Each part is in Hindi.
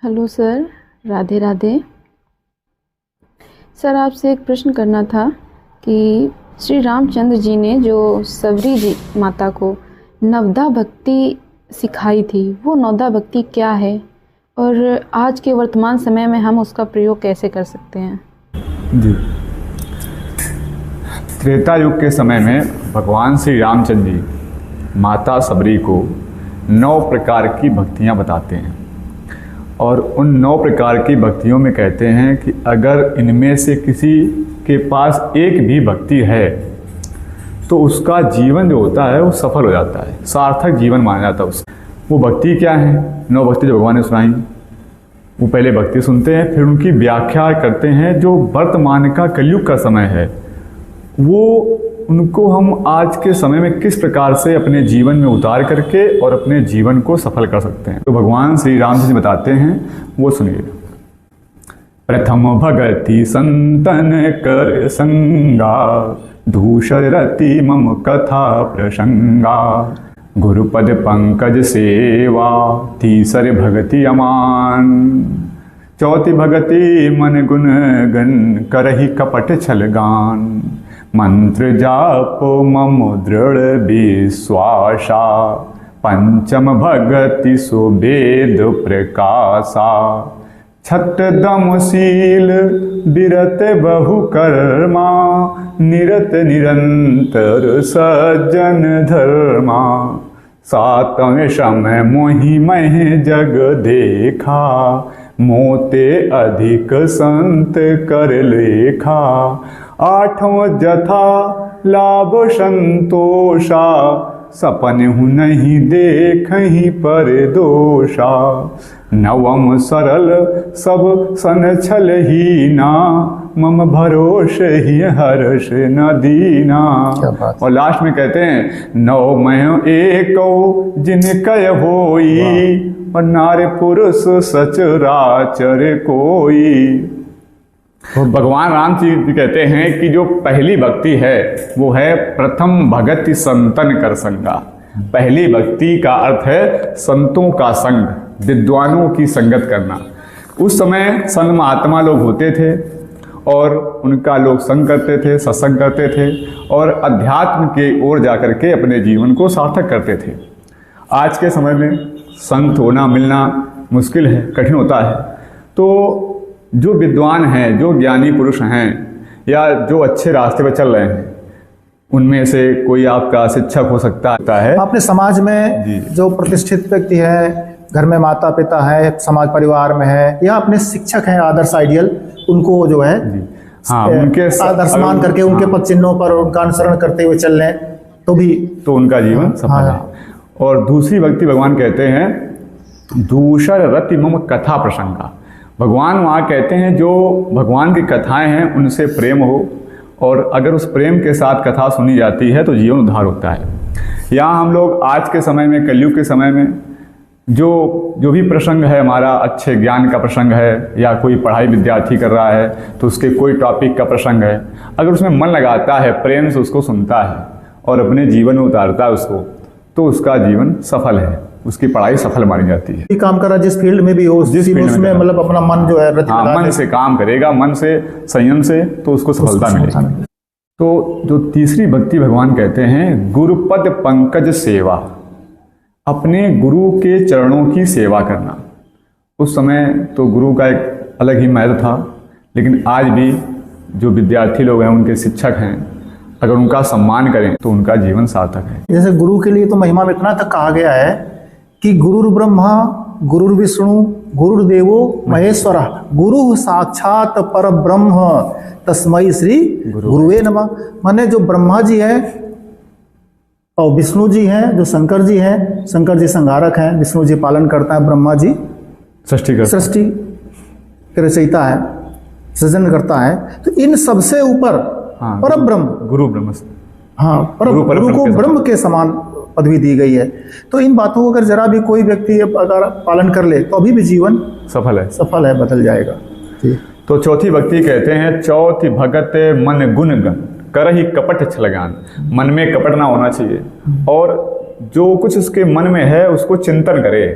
Hello sir, Radhe Radhe. Sir, आपसे एक प्रश्न करना था कि श्री रामचंद्र जी ने जो सबरी जी माता को नवदा भक्ति सिखाई थी, वो नवदा भक्ति क्या है और आज के वर्तमान समय में हम उसका प्रयोग कैसे कर सकते हैं? जी, त्रेता युग के समय में भगवान श्री रामचंद्र जी माता सबरी को 9 प्रकार की भक्तियाँ बताते हैं और उन 9 प्रकार की भक्तियों में कहते हैं कि अगर इनमें से किसी के पास एक भी भक्ति है तो उसका जीवन जो होता है वो सफल हो जाता है, सार्थक जीवन माना जाता है उसका। वो भक्ति क्या है? 9 भक्ति जो भगवान ने सुनाई, वो पहले भक्ति सुनते हैं, फिर उनकी व्याख्या करते हैं। जो वर्तमान का कलयुग का समय है वो उनको हम आज के समय में किस प्रकार से अपने जीवन में उतार करके और अपने जीवन को सफल कर सकते हैं, तो भगवान श्री राम जी बताते हैं, वो सुनिए। प्रथम भगति संतन कर संगा, धूषरति मम कथा प्रसंगा, गुरुपद पंकज सेवा, तीसर भगति अमान, चौथी भगति मन गुण गण, करहि कपट छल गान, मंत्र जाप मम दृढ़ विश्वासा, पंचम भगति सुवेद प्रकाशा, छठ दम शील विरत बहु कर्मा, निरत निरंतर सज्जन धर्मा, सातवें समय मोहि मह जग देखा, मोते अधिक संत कर लेखा, आठों जथा लाभ संतोषा, सपन हूँ नहीं देखहि पर दोषा, नवम सरल सब सन छल हीना, मम भरोस ही हर्ष न दीना। और लास्ट में कहते हैं, नौ मह एको जिन कय होई, और नारे पुरुष सचराचर कोई। तो भगवान राम जी कहते हैं कि जो पहली भक्ति है वो है प्रथम भगति संतन कर संगा। पहली भक्ति का अर्थ है संतों का संग, विद्वानों की संगत करना। उस समय संत महात्मा लोग होते थे और उनका लोग संग करते थे, सत्संग करते थे और अध्यात्म के ओर जाकर के अपने जीवन को सार्थक करते थे। आज के समय में संत होना मिलना मुश्किल है, कठिन होता है। तो जो विद्वान हैं, जो ज्ञानी पुरुष हैं या जो अच्छे रास्ते पर चल रहे हैं, उनमें से कोई आपका शिक्षक हो सकता है। अपने समाज में जो प्रतिष्ठित व्यक्ति है, घर में माता पिता है, समाज परिवार में है, या अपने शिक्षक हैं आदर्श आइडियल, उनको जो है उनके आदर्श मान करके उनके पद चिन्हों पर उनका अनुसरण करते हुए चल लें तो उनका जीवन सफल है। और दूसरी भक्ति भगवान कहते हैं, दूसर रति मम कथा प्रसंगा। भगवान वहाँ कहते हैं जो भगवान की कथाएं हैं उनसे प्रेम हो, और अगर उस प्रेम के साथ कथा सुनी जाती है तो जीवन उद्धार होता है। यहाँ हम लोग आज के समय में, कलयुग के समय में जो भी प्रसंग है हमारा, अच्छे ज्ञान का प्रसंग है या कोई पढ़ाई विद्यार्थी कर रहा है तो उसके कोई टॉपिक का प्रसंग है, अगर उसमें मन लगाता है, प्रेम से उसको सुनता है और अपने जीवन में उतारता है उसको, तो उसका जीवन सफल है, उसकी पढ़ाई सफल मानी जाती है। काम कर रहा जिस फील्ड में भी हो, जिस फील्ड में मतलब अपना मन जो है मन से काम करेगा, मन से, संयम से, तो उसको सफलता मिलेगी। तो जो तीसरी भक्ति भगवान कहते हैं, गुरुपद पंकज सेवा, अपने गुरु के चरणों की सेवा करना। उस समय तो गुरु का एक अलग ही महत्व था, लेकिन आज भी जो विद्यार्थी लोग हैं, उनके शिक्षक हैं, अगर उनका सम्मान करें तो उनका जीवन सार्थक है। जैसे गुरु के लिए तो महिमा में इतना तक कहा गया है कि गुरुर् ब्रह्मा गुरुर्विष्णु गुरुर्देवो महेश्वर, गुरु साक्षात पर ब्रह्म, तस्मै श्री गुरुवे नमः। माने जो ब्रह्मा जी हैं और विष्णु जी हैं, जो शंकर जी हैं, शंकर जी संहारक हैं, विष्णु जी पालन करता है, ब्रह्मा जी सृष्टि के रचयिता है, सृजन करता है। तो इन सबसे ऊपर पर ब्रह्म, गुरु ब्रह्म, गुरु को ब्रह्म के समान पदवी दी गई है। तो इन बातों को अगर जरा भी कोई व्यक्ति अगर पालन कर ले तो अभी भी जीवन सफल है, बदल जाएगा। तो चौथी भक्ति कहते हैं, चौथी भगत मन गुण गण, करहि कपट छलगान। मन में कपट ना होना चाहिए और जो कुछ उसके मन में है उसको चिंतन करे,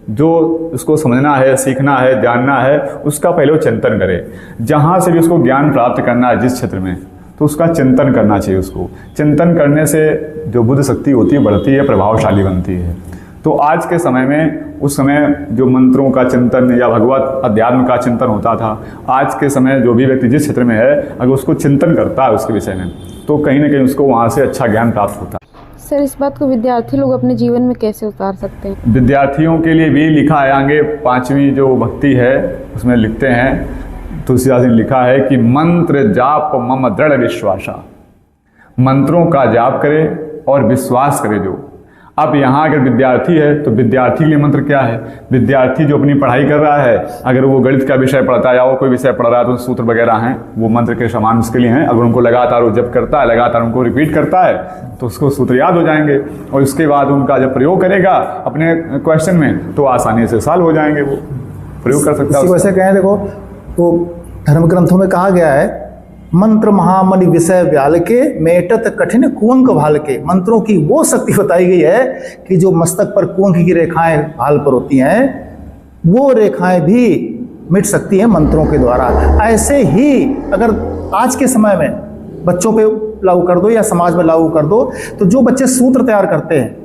जो उसको समझना है, सीखना है, जानना है, उसका पहले वो चिंतन करे। जहाँ से भी उसको ज्ञान प्राप्त करना है जिस क्षेत्र में, तो उसका चिंतन करना चाहिए। उसको चिंतन करने से जो बुद्ध शक्ति होती है बढ़ती है, प्रभावशाली बनती है। तो आज के समय में, उस समय जो मंत्रों का चिंतन या भगवत अध्यात्म का चिंतन होता था, आज के समय जो भी व्यक्ति जिस क्षेत्र में है अगर उसको चिंतन करता है उसके विषय में, तो कहीं ना कहीं उसको वहाँ से अच्छा ज्ञान प्राप्त होता है। सर, इस बात को विद्यार्थी लोग अपने जीवन में कैसे उतार सकते हैं? विद्यार्थियों के लिए भी लिखा है, आगे 5वीं जो भक्ति है उसमें लिखते हैं, तुलसीदास ने लिखा है कि मंत्र जाप मम दृढ़ विश्वासा, मंत्रों का जाप करे और विश्वास करे जो। अब यहाँ अगर विद्यार्थी है तो विद्यार्थी के लिए मंत्र क्या है? विद्यार्थी जो अपनी पढ़ाई कर रहा है, अगर वो गणित का विषय पढ़ता है या वो कोई विषय पढ़ रहा है तो सूत्र वगैरह हैं, वो मंत्र के समान उसके लिए हैं। अगर उनको लगातार वो जप करता है, लगातार उनको रिपीट करता है तो उसको सूत्र याद हो जाएंगे, और उसके बाद उनका जब प्रयोग करेगा अपने क्वेश्चन में तो आसानी से सॉल्व हो जाएंगे, वो प्रयोग कर सकता है। वैसे कहें देखो, तो धर्म ग्रंथों में कहा गया है, मंत्र महामणि विषय व्याल के, मेटत कठिन कुंक भाल के। मंत्रों की वो शक्ति बताई गई है कि जो मस्तक पर कुंक की रेखाएं भाल पर होती हैं, वो रेखाएं भी मिट सकती हैं मंत्रों के द्वारा। ऐसे ही अगर आज के समय में बच्चों पे लागू कर दो या समाज में लागू कर दो, तो जो बच्चे सूत्र तैयार करते हैं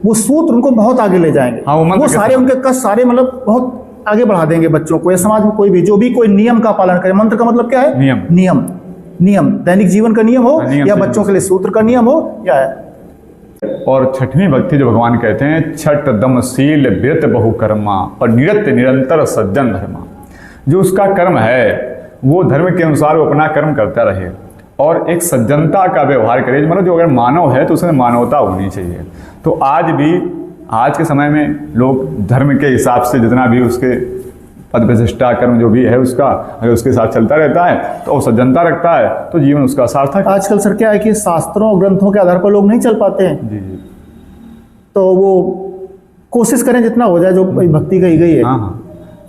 वो सूत्र उनको बहुत आगे ले जाएंगे। वो सारे उनके कष्ट सारे मतलब बहुत आगे बढ़ा देंगे बच्चों को, या समाज में कोई भी जो भी कोई नियम का पालन करे। मंत्र का मतलब क्या है? नियम। नियम दैनिक जीवन का नियम हो या बच्चों के लिए सूत्र का नियम हो, क्या है। और 6वीं भक्ति जो भगवान कहते हैं, छठ दम शील व्रत बहुकर्मा और निरत निरंतर सज्जन धर्मा। जो उसका कर्म है वो धर्म के अनुसार वो अपना कर्म करता रहे और एक सज्जनता का व्यवहार करे। मतलब जो अगर मानव है तो उसमें मानवता होनी चाहिए। तो आज के समय में लोग धर्म के हिसाब से जितना भी उसके पद प्रतिष्ठा कर्म जो भी है उसका, अगर उसके साथ चलता रहता है तो वो सज्जनता रखता है तो जीवन उसका सार्थक। आजकल सर क्या है कि शास्त्रों और ग्रंथों के आधार पर लोग नहीं चल पाते हैं। जी। तो वो कोशिश करें जितना हो जाए, जो भक्ति कही गई है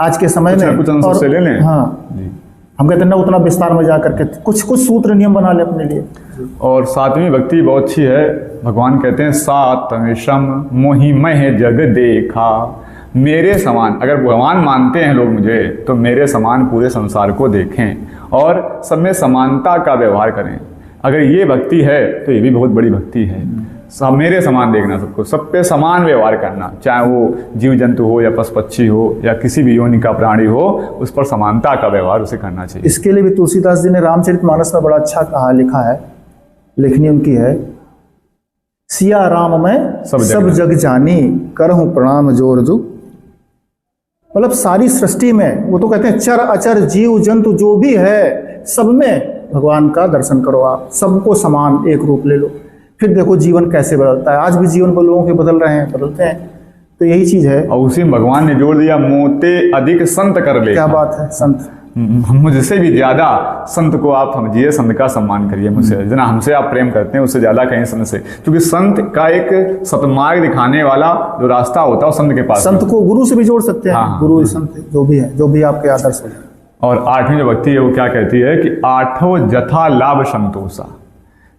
आज के समय में कुछ अंश से ले लें। जी। हम कहते हैं ना उतना विस्तार में जा करके कुछ सूत्र नियम बना ले अपने लिए। और 7वीं भक्ति बहुत अच्छी है। भगवान कहते हैं, सात श्रम मोहि मह जग देखा। मेरे समान, अगर भगवान मानते हैं लोग मुझे, तो मेरे समान पूरे संसार को देखें और सब में समानता का व्यवहार करें। अगर ये भक्ति है तो ये भी बहुत बड़ी भक्ति है। सब मेरे समान देखना, सबको सब पे समान व्यवहार करना, चाहे वो जीव जंतु हो या पशु पक्षी हो या किसी भी योनि का प्राणी हो, उस पर समानता का व्यवहार उसे करना चाहिए। इसके लिए भी तुलसीदास जी ने रामचरितमानस में बड़ा अच्छा कहा, लिखा है, लेखनी उनकी है, सिया राम में सब जग जानी, करहूं प्रणाम जोर जु। मतलब सारी सृष्टि में, वो तो कहते हैं चर अचर जीव जंतु जो भी है सब में भगवान का दर्शन करो, आप सबको समान एक रूप ले लो, फिर देखो जीवन कैसे बदलता है। आज भी जीवन लोगों के बदलते हैं, तो यही चीज है। और उसी भगवान ने जोड़ दिया, मोते अधिक संत कर ले। क्या बात है, संत मुझसे भी ज्यादा संत को आप समझिए, संत का सम्मान करिए। मुझसे जितना हमसे आप प्रेम करते हैं उससे ज्यादा कहीं संत से, क्योंकि संत का एक सतमार्ग दिखाने वाला जो रास्ता होता है वो संत के पास। संत को गुरु से भी जोड़ सकते हैं। गुरु संत जो भी है, जो भी आपके आदर्श हो। और 8वीं जो भक्ति है वो क्या कहती है कि आठों जथा लाभ संतोषा।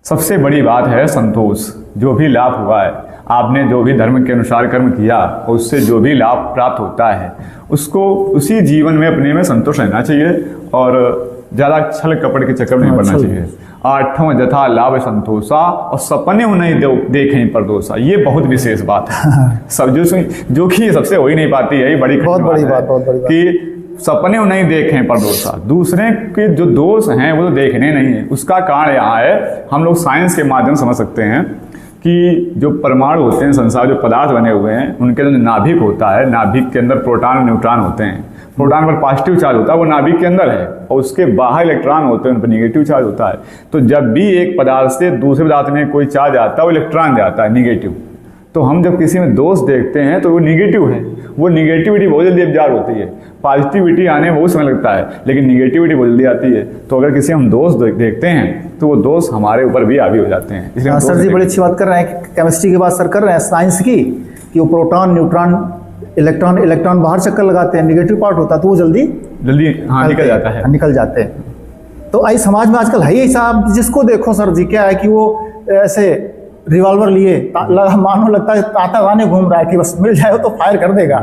सबसे बड़ी बात है संतोष। जो भी लाभ हुआ है, आपने जो भी धर्म के अनुसार कर्म किया और उससे जो भी लाभ प्राप्त होता है उसको उसी जीवन में अपने में संतोष रहना चाहिए और ज़्यादा छल कपट के चक्कर नहीं पड़ना चाहिए। आठों जथा लाभ संतोषा और सपने नहीं देखें परदोषा। ये बहुत विशेष बात है। सब जो कि सबसे हो ही नहीं पाती है, ये बहुत बड़ी बात कि सपने नहीं देखें परदोषा। दूसरे के जो दोष हैं वो तो देखने नहीं है। उसका कारण यहाँ है, हम लोग साइंस के माध्यम समझ सकते हैं कि जो परमाणु होते हैं, संसार जो पदार्थ बने हुए हैं, उनके जो नाभिक होता है, नाभिक के अंदर प्रोटॉन न्यूट्रॉन होते हैं। प्रोटॉन पर पॉजिटिव चार्ज होता है, वो नाभिक के अंदर है, और उसके बाहर इलेक्ट्रॉन होते हैं, उन पर निगेटिव चार्ज होता है। तो जब भी एक पदार्थ से दूसरे पदार्थ में कोई चार्ज आता है, वो इलेक्ट्रॉन जाता है निगेटिव। तो हम जब किसी में दोष देखते हैं तो वो निगेटिव है, वो निगेटिविटी बहुत जल्दी एब्जॉर्ब होती है। पॉजिटिविटी आने में बहुत समय लगता है, लेकिन निगेटिविटी बहुत जल्दी आती है। तो अगर किसी हम दोष देखते हैं तो वो दोष हमारे ऊपर भी हावी हो जाते हैं। इसलिए सर जी बड़ी अच्छी बात कर रहे हैं, केमिस्ट्री की बात सर कर रहे हैं साइंस की, कि वो प्रोटॉन न्यूट्रॉन इलेक्ट्रॉन बाहर चक्कर लगाते हैं, निगेटिव पार्ट होता है तो वो जल्दी निकल जाते हैं। तो आई समाज में आजकल है ही साहब, जिसको देखो सर जी क्या है कि वो ऐसे रिवॉल्वर लिए मानो लगता है ताता गाने घूम रहा है कि बस मिल जाए तो फायर कर देगा।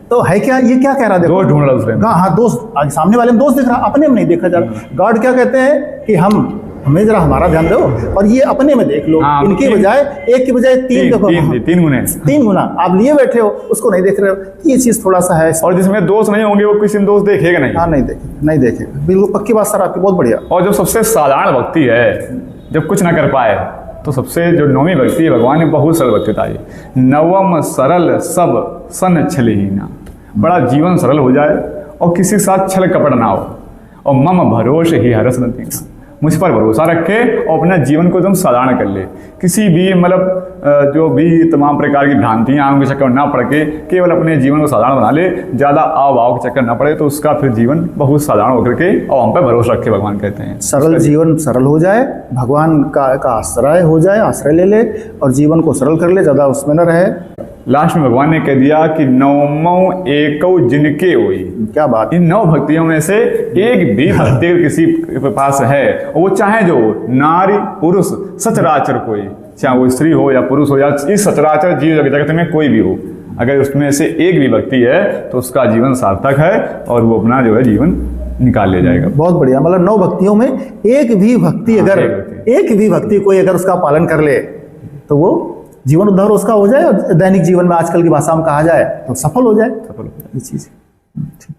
तो है क्या, ये क्या कह रहा है? देखो दोस्त ढूंढ रहा है उसने। हाँ, दोस्त सामने वाले में दोस्त दिख रहा, अपने में नहीं देखा जा रहा। गॉड क्या कहते हैं कि हमें जरा हमारा ध्यान दो और ये अपने में देख लो। हाँ, इनकी बजाय एक की बजाय तीन देखो, तीन गुने, 3 गुना आप लिए बैठे हो, उसको नहीं देख रहे हो। ये चीज थोड़ा सा है। और जिसमें दोस्त नहीं होंगे वो किसी में दोस्त देखेगा नहीं। हाँ, नहीं देखेगा, बिल्कुल पक्की बात सर आपकी, बहुत बढ़िया। और जो सबसे साधारण भक्ति है, जब कुछ ना कर पाए तो सबसे जो नौवीं भक्ति है, भगवान ने बहुत सरल भक्ति बताई। नवम सरल सब सन छलहीना, बड़ा जीवन सरल हो जाए और किसी के साथ छल कपट ना हो। और मम भरोसे ही हरस न देना, मुझ पर भरोसा रखे और अपना जीवन को एकदम साधारण कर ले। किसी भी मतलब जो भी तमाम प्रकार की भ्रांतियाँ आम के चक्कर ना पड़ के केवल अपने जीवन को साधारण बना ले, ज़्यादा आव भाव के चक्कर ना पड़े, तो उसका फिर जीवन बहुत साधारण होकर के और हम पर भरोसा रखे, भगवान कहते हैं। सरल जीवन सरल हो जाए, भगवान का आश्रय हो जाए, आश्रय ले ले और जीवन को सरल कर ले, ज़्यादा उसमें न रहे। लास्ट में भगवान ने कह दिया कि नवमो एको जिनके होई। क्या बात। इन 9 भक्तियों में से एक भी भक्ति अगर किसी के पास है, वो चाहे जो नारी पुरुष सचराचर कोई, चाहे वो स्त्री हो या पुरुष हो या इस सचराचर जीव जगत में कोई भी हो, अगर उसमें से एक भी भक्ति है तो उसका जीवन सार्थक है और वो अपना जो है जीवन निकाल ले जाएगा। बहुत बढ़िया। मतलब 9 भक्तियों में एक भी भक्ति कोई अगर उसका पालन कर ले तो वो जीवन उद्धार उसका हो जाए और दैनिक जीवन में आजकल की भाषा में कहा जाए तो सफल हो जाए। ये चीज ठीक।